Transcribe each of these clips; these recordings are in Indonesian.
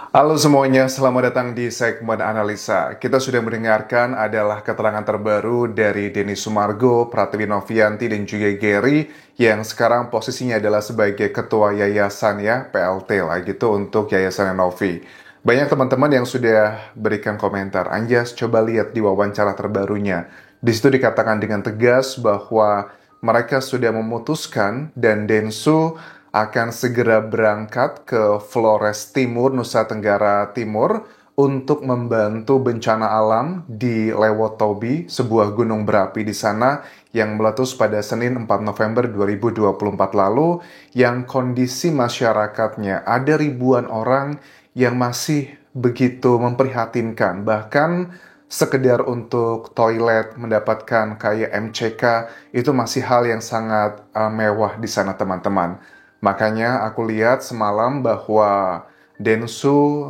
Halo semuanya, selamat datang di segmen analisa. Kita sudah mendengarkan adalah keterangan terbaru dari Denny Sumargo, Pratiwi Novianti, dan juga Gary yang sekarang posisinya adalah sebagai ketua yayasan ya, PLT lah gitu untuk Yayasan Novi. Banyak teman-teman yang sudah berikan komentar. Anjas, coba lihat di wawancara terbarunya. Di situ dikatakan dengan tegas bahwa mereka sudah memutuskan dan Densu akan segera berangkat ke Flores Timur, Nusa Tenggara Timur untuk membantu bencana alam di Lewotobi, sebuah gunung berapi di sana yang meletus pada Senin 4 November 2024 lalu, yang kondisi masyarakatnya ada ribuan orang yang masih begitu memprihatinkan. Bahkan sekedar untuk toilet mendapatkan kayak MCK itu masih hal yang sangat mewah di sana teman-teman. Makanya aku lihat semalam bahwa Densu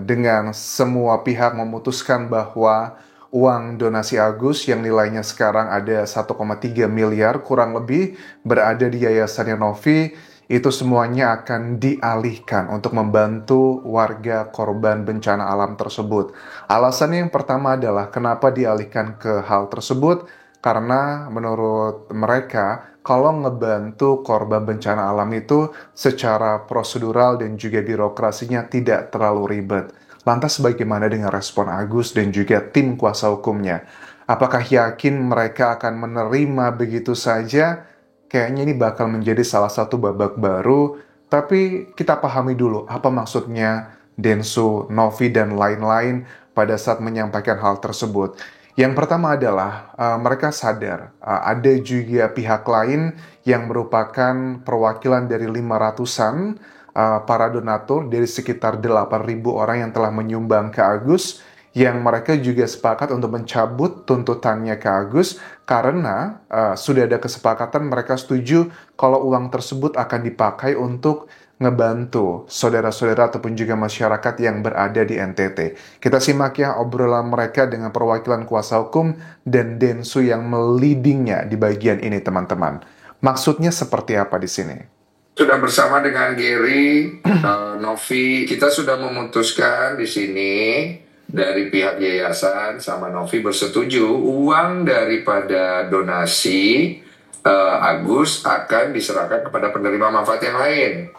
dengan semua pihak memutuskan bahwa uang donasi Agus yang nilainya sekarang ada 1,3 miliar kurang lebih berada di Yayasan Novi, itu semuanya akan dialihkan untuk membantu warga korban bencana alam tersebut. Alasannya yang pertama adalah kenapa dialihkan ke hal tersebut, karena menurut mereka kalau ngebantu korban bencana alam itu secara prosedural dan juga birokrasinya tidak terlalu ribet. Lantas bagaimana dengan respon Agus dan juga tim kuasa hukumnya? Apakah yakin mereka akan menerima begitu saja? Kayaknya ini bakal menjadi salah satu babak baru, tapi kita pahami dulu apa maksudnya Densu, Novi, dan lain-lain pada saat menyampaikan hal tersebut. Yang pertama adalah mereka sadar ada juga pihak lain yang merupakan perwakilan dari 500-an para donatur dari sekitar 8.000 orang yang telah menyumbang ke Agus, yang mereka juga sepakat untuk mencabut tuntutannya ke Agus karena sudah ada kesepakatan mereka setuju kalau uang tersebut akan dipakai untuk ngebantu saudara-saudara ataupun juga masyarakat yang berada di NTT. Kita simak ya obrolan mereka dengan perwakilan kuasa hukum dan Densu yang melidingnya di bagian ini teman-teman. Maksudnya seperti apa di sini? Sudah bersama dengan Gary, Novi, kita sudah memutuskan di sini dari pihak yayasan sama Novi bersetuju uang daripada donasi Agus akan diserahkan kepada penerima manfaat yang lain.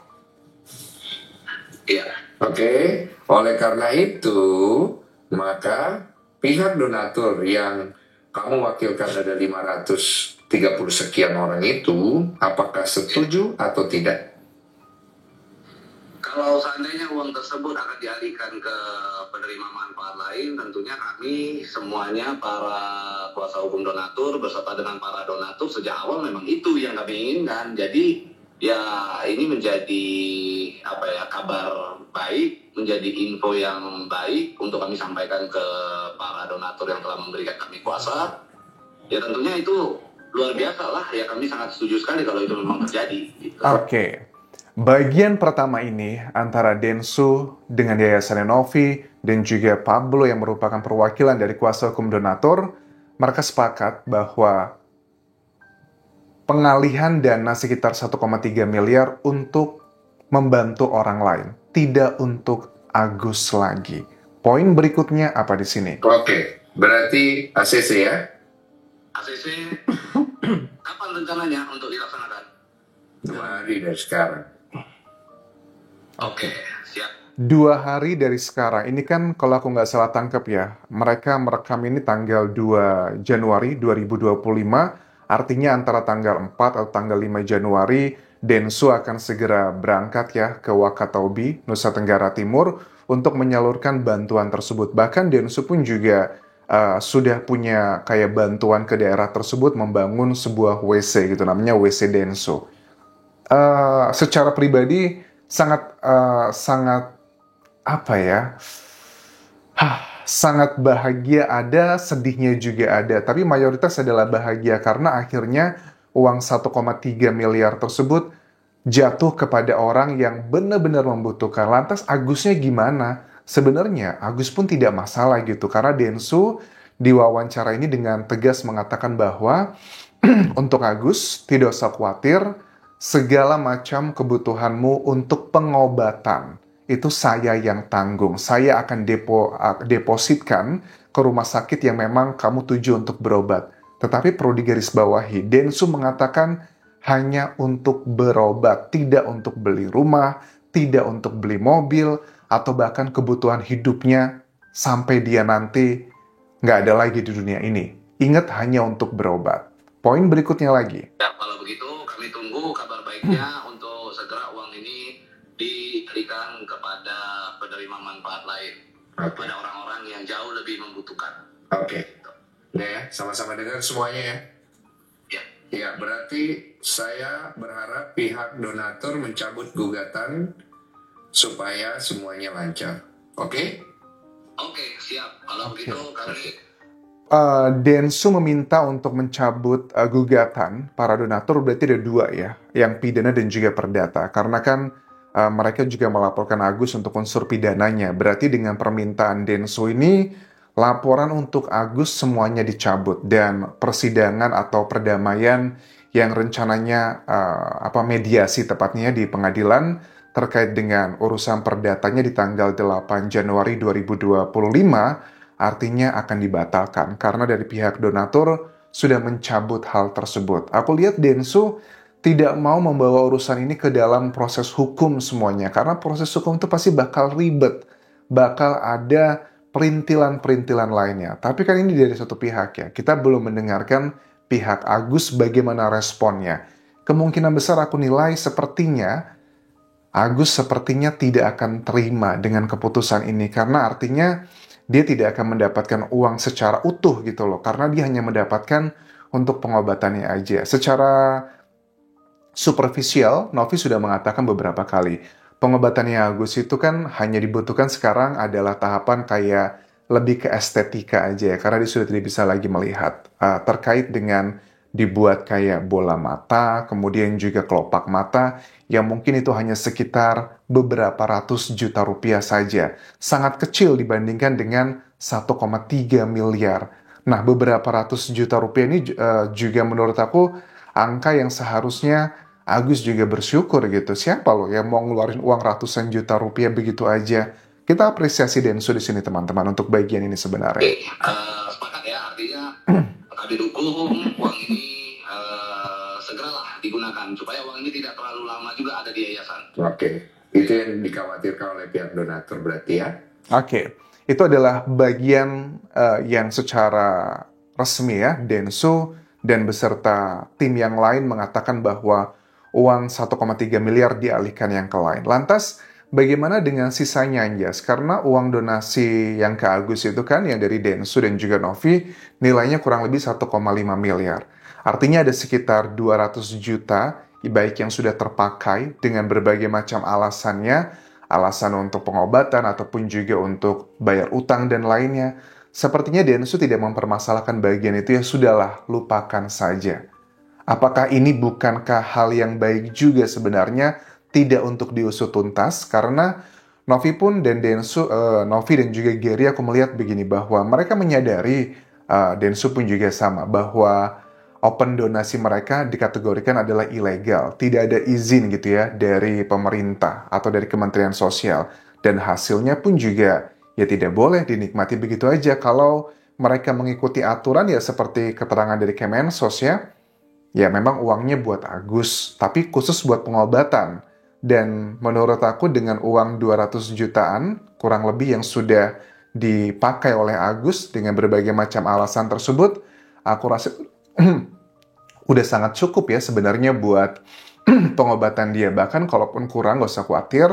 Iya. Oke. Oleh karena itu, maka pihak donatur yang kamu wakilkan ada 530 sekian orang itu, apakah setuju atau tidak? Kalau seandainya uang tersebut akan dialihkan ke penerima manfaat lain, tentunya kami semuanya para kuasa hukum donatur beserta dengan para donatur sejak awal memang itu yang kami inginkan. Jadi ya ini menjadi kabar baik, menjadi info yang baik untuk kami sampaikan ke para donatur yang telah memberikan kami kuasa. Ya tentunya itu luar biasa lah, ya kami sangat setuju sekali kalau itu memang terjadi. Gitu. Oke. Bagian pertama ini antara Densu dengan Yayasan Novi dan juga Pablo yang merupakan perwakilan dari kuasa hukum donatur, mereka sepakat bahwa pengalihan dana sekitar 1,3 miliar untuk membantu orang lain, tidak untuk Agus lagi. Poin berikutnya apa di sini? Oke, berarti ACC ya? ACC kapan rencananya untuk dilaksanakan? 2 hari dari sekarang. Oke, siap. 2 hari dari sekarang. Ini kan kalau aku nggak salah tangkap ya, mereka merekam ini tanggal 2 Januari 2025, artinya antara tanggal 4 atau tanggal 5 Januari, Densu akan segera berangkat ya ke Wakatobi, Nusa Tenggara Timur, untuk menyalurkan bantuan tersebut. Bahkan Densu pun juga sudah punya kayak bantuan ke daerah tersebut membangun sebuah WC gitu, namanya WC Densu. Secara pribadi sangat apa ya, sangat bahagia ada, sedihnya juga ada, tapi mayoritas adalah bahagia karena akhirnya uang 1,3 miliar tersebut jatuh kepada orang yang benar-benar membutuhkan. Lantas Agusnya gimana? Sebenarnya Agus pun tidak masalah gitu, karena Densu di wawancara ini dengan tegas mengatakan bahwa untuk Agus tidak usah khawatir, segala macam kebutuhanmu untuk pengobatan itu saya yang tanggung. Saya akan depositkan ke rumah sakit yang memang kamu tuju untuk berobat. Tetapi perlu digarisbawahi, Densu mengatakan hanya untuk berobat, tidak untuk beli rumah, tidak untuk beli mobil, atau bahkan kebutuhan hidupnya sampai dia nanti nggak ada lagi di dunia ini. Ingat, hanya untuk berobat. Poin berikutnya lagi. Ya, kalau begitu kami tunggu kabar baiknya untuk segera uang ini diberikan kepada penerima manfaat lain. Kepada orang-orang yang jauh lebih membutuhkan. Oke. Ya, sama-sama dengar semuanya ya. Ya. Ya, berarti saya berharap pihak donatur mencabut gugatan supaya semuanya lancar. Oke? Oke, siap. Kalau begitu kami Densu meminta untuk mencabut gugatan para donatur, berarti ada dua ya, yang pidana dan juga perdata. Karena kan mereka juga melaporkan Agus untuk unsur pidananya. Berarti dengan permintaan Densu ini, laporan untuk Agus semuanya dicabut dan persidangan atau perdamaian yang rencananya mediasi tepatnya di pengadilan terkait dengan urusan perdatanya di tanggal 8 Januari 2025 artinya akan dibatalkan karena dari pihak donatur sudah mencabut hal tersebut. Aku lihat Densu tidak mau membawa urusan ini ke dalam proses hukum semuanya karena proses hukum itu pasti bakal ribet, bakal ada perintilan-perintilan lainnya. Tapi kan ini dari satu pihak ya. Kita belum mendengarkan pihak Agus bagaimana responnya. Kemungkinan besar aku nilai Agus sepertinya tidak akan terima dengan keputusan ini karena artinya dia tidak akan mendapatkan uang secara utuh gitu loh. Karena dia hanya mendapatkan untuk pengobatannya aja. Secara superficial, Novi sudah mengatakan beberapa kali. Pengobatannya Agus itu kan hanya dibutuhkan sekarang adalah tahapan kayak lebih ke estetika aja ya. Karena dia sudah tidak bisa lagi melihat. Terkait dengan dibuat kayak bola mata, kemudian juga kelopak mata, yang mungkin itu hanya sekitar beberapa ratus juta rupiah saja. Sangat kecil dibandingkan dengan 1,3 miliar. Nah, beberapa ratus juta rupiah ini juga menurut aku angka yang seharusnya Agus juga bersyukur gitu. Siapa loh yang mau ngeluarin uang ratusan juta rupiah begitu aja? Kita apresiasi Densu di sini teman-teman untuk bagian ini sebenarnya. sepakat ya, artinya kami dukung uang ini segeralah digunakan supaya uang ini tidak terlalu lama juga ada di yayasan. Oke. Itu yang dikhawatirkan oleh pihak donatur berarti ya. Oke. Itu adalah bagian yang secara resmi ya, Densu dan beserta tim yang lain mengatakan bahwa uang 1,3 miliar dialihkan yang ke lain. Lantas, bagaimana dengan sisanya Anjas? Karena uang donasi yang ke Agus itu kan yang dari Densu dan juga Novi nilainya kurang lebih 1,5 miliar. Artinya ada sekitar 200 juta baik yang sudah terpakai dengan berbagai macam alasannya, alasan untuk pengobatan ataupun juga untuk bayar utang dan lainnya. Sepertinya Densu tidak mempermasalahkan bagian itu, ya sudahlah, lupakan saja. Apakah ini bukankah hal yang baik juga sebenarnya tidak untuk diusut tuntas? Karena Novi pun dan Densu, Novi dan juga Gary, aku melihat begini bahwa mereka menyadari, Densu pun juga sama, bahwa open donasi mereka dikategorikan adalah ilegal. Tidak ada izin gitu ya dari pemerintah atau dari Kementerian Sosial. Dan hasilnya pun juga ya tidak boleh dinikmati begitu aja. Kalau mereka mengikuti aturan ya seperti keterangan dari Kemensos ya memang uangnya buat Agus, tapi khusus buat pengobatan. Dan menurut aku dengan uang 200 jutaan kurang lebih yang sudah dipakai oleh Agus dengan berbagai macam alasan tersebut, aku rasa udah sangat cukup ya sebenarnya buat pengobatan dia. Bahkan kalaupun kurang, gak usah khawatir,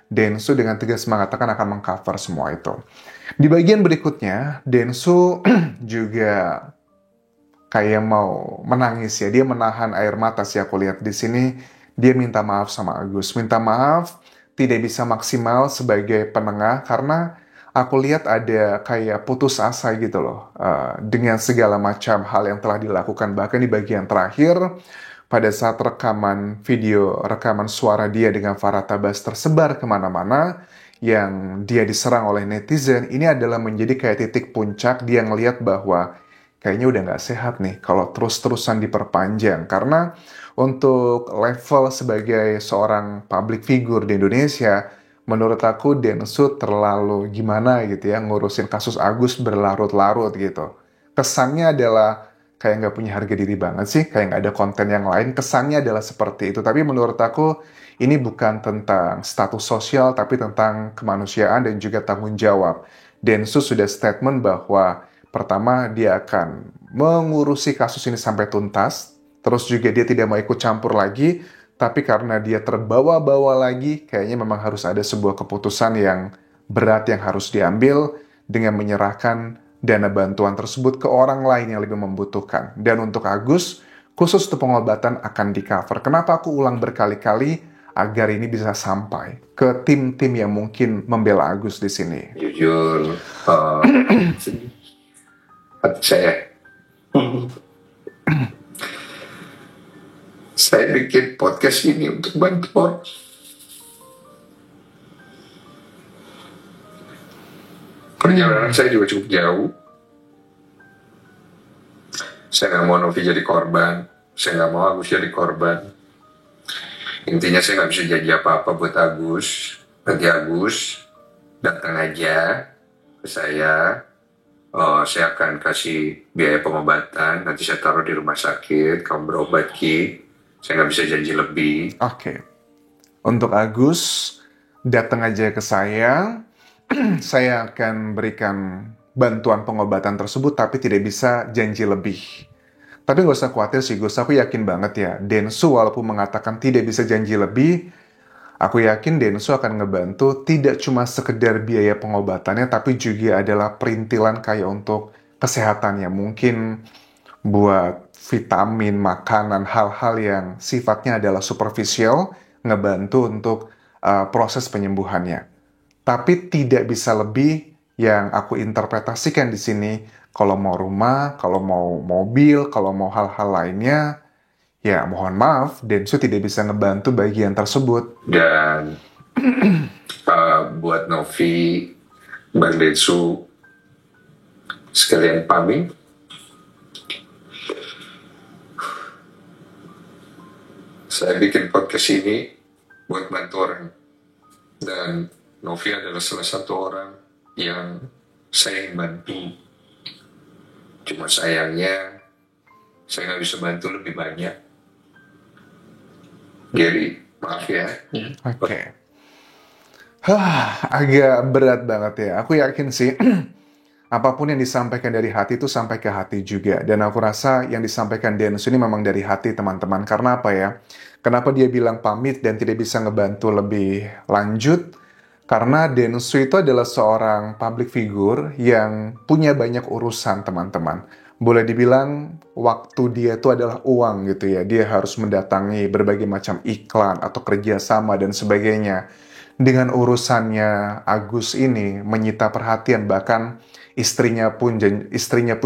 Densu dengan tegas mengatakan akan mengcover semua itu. Di bagian berikutnya, Densu juga kayak mau menangis ya. Dia menahan air mata sih aku lihat di sini. Dia minta maaf sama Agus. Minta maaf tidak bisa maksimal sebagai penengah karena aku lihat ada kayak putus asa gitu loh. Dengan segala macam hal yang telah dilakukan. Bahkan di bagian terakhir, pada saat rekaman video, rekaman suara dia dengan Farah Tabas tersebar kemana-mana, yang dia diserang oleh netizen, ini adalah menjadi kayak titik puncak dia ngelihat bahwa kayaknya udah nggak sehat nih kalau terus-terusan diperpanjang. Karena untuk level sebagai seorang public figure di Indonesia, menurut aku Densu terlalu gimana gitu ya, ngurusin kasus Agus berlarut-larut gitu. Kesannya adalah kayak nggak punya harga diri banget sih, kayak nggak ada konten yang lain. Kesannya adalah seperti itu. Tapi menurut aku ini bukan tentang status sosial, tapi tentang kemanusiaan dan juga tanggung jawab. Densu sudah statement bahwa pertama dia akan mengurusi kasus ini sampai tuntas, terus juga dia tidak mau ikut campur lagi, tapi karena dia terbawa-bawa lagi, kayaknya memang harus ada sebuah keputusan yang berat yang harus diambil dengan menyerahkan dana bantuan tersebut ke orang lain yang lebih membutuhkan. Dan untuk Agus, khusus untuk pengobatan akan di-cover. Kenapa aku ulang berkali-kali? Agar ini bisa sampai ke tim-tim yang mungkin membela Agus di sini. Jujur, saya saya bikin podcast ini untuk bantu orang. Perjalanan saya juga cukup jauh. Saya nggak mau Novi jadi korban. Saya nggak mau Agus jadi korban. Intinya saya nggak bisa janji apa-apa buat Agus. Nanti Agus datang aja ke saya. Saya akan kasih biaya pengobatan. Nanti saya taruh di rumah sakit. Kamu berobat, Ki. Saya nggak bisa janji lebih. Oke. Untuk Agus, datang aja ke saya. Saya akan berikan bantuan pengobatan tersebut, tapi tidak bisa janji lebih. Tapi nggak usah khawatir sih, Gus. Aku yakin banget ya, Densu walaupun mengatakan tidak bisa janji lebih, aku yakin Densu akan ngebantu tidak cuma sekedar biaya pengobatannya, tapi juga adalah perintilan kayak untuk kesehatannya. Mungkin buat vitamin, makanan, hal-hal yang sifatnya adalah superficial, ngebantu untuk proses penyembuhannya. Tapi tidak bisa lebih yang aku interpretasikan di sini. Kalau mau rumah, kalau mau mobil, kalau mau hal-hal lainnya, ya mohon maaf, Densu tidak bisa ngebantu bagian tersebut. Dan buat Novi, Bang Densu, sekalian pamit. Saya bikin podcast ini buat bantu orang. Dan Novi adalah salah satu orang yang saya ingin bantu. Cuma sayangnya, saya nggak bisa bantu lebih banyak. Gary, maaf ya. Oke. Agak berat banget ya. Aku yakin sih, apapun yang disampaikan dari hati itu sampai ke hati juga. Dan aku rasa yang disampaikan Densu ini memang dari hati, teman-teman. Karena apa ya? Kenapa dia bilang pamit dan tidak bisa ngebantu lebih lanjut? Karena Densu itu adalah seorang public figure yang punya banyak urusan, teman-teman. Boleh dibilang waktu dia itu adalah uang gitu ya. Dia harus mendatangi berbagai macam iklan atau kerjasama dan sebagainya. Dengan urusannya Agus ini menyita perhatian, bahkan istrinya pun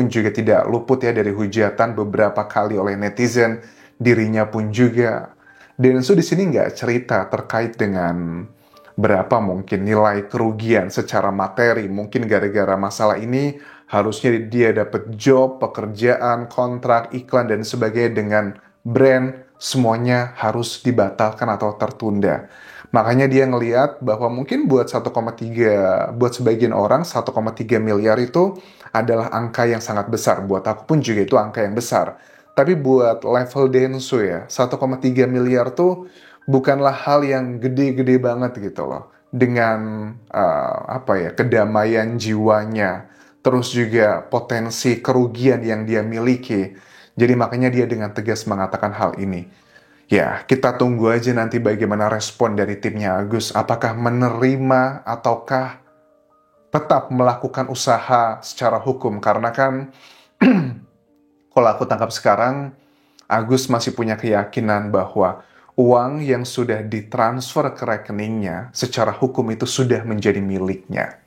juga tidak luput ya dari hujatan beberapa kali oleh netizen. Dirinya pun juga. Densu di sini nggak cerita terkait dengan berapa mungkin nilai kerugian secara materi. Mungkin gara-gara masalah ini harusnya dia dapat job, pekerjaan, kontrak, iklan, dan sebagainya dengan brand. Semuanya harus dibatalkan atau tertunda. Makanya dia ngelihat bahwa mungkin buat sebagian orang 1,3 miliar itu adalah angka yang sangat besar. Buat aku pun juga itu angka yang besar. Tapi buat level Densu ya, 1,3 miliar tuh bukanlah hal yang gede-gede banget gitu loh. Dengan kedamaian jiwanya, terus juga potensi kerugian yang dia miliki. Jadi makanya dia dengan tegas mengatakan hal ini. Ya, kita tunggu aja nanti bagaimana respon dari timnya Agus. Apakah menerima ataukah tetap melakukan usaha secara hukum. Karena kan kalau aku tangkap sekarang, Agus masih punya keyakinan bahwa uang yang sudah ditransfer ke rekeningnya secara hukum itu sudah menjadi miliknya.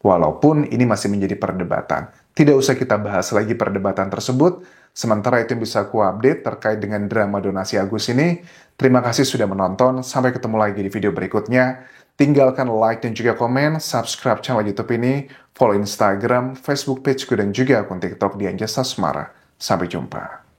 Walaupun ini masih menjadi perdebatan. Tidak usah kita bahas lagi perdebatan tersebut. Sementara itu yang bisa aku update terkait dengan drama donasi Agus ini. Terima kasih sudah menonton. Sampai ketemu lagi di video berikutnya. Tinggalkan like dan juga komen. Subscribe channel YouTube ini. Follow Instagram, Facebook pageku dan juga akun TikTok di Anjasa Semara. Sampai jumpa.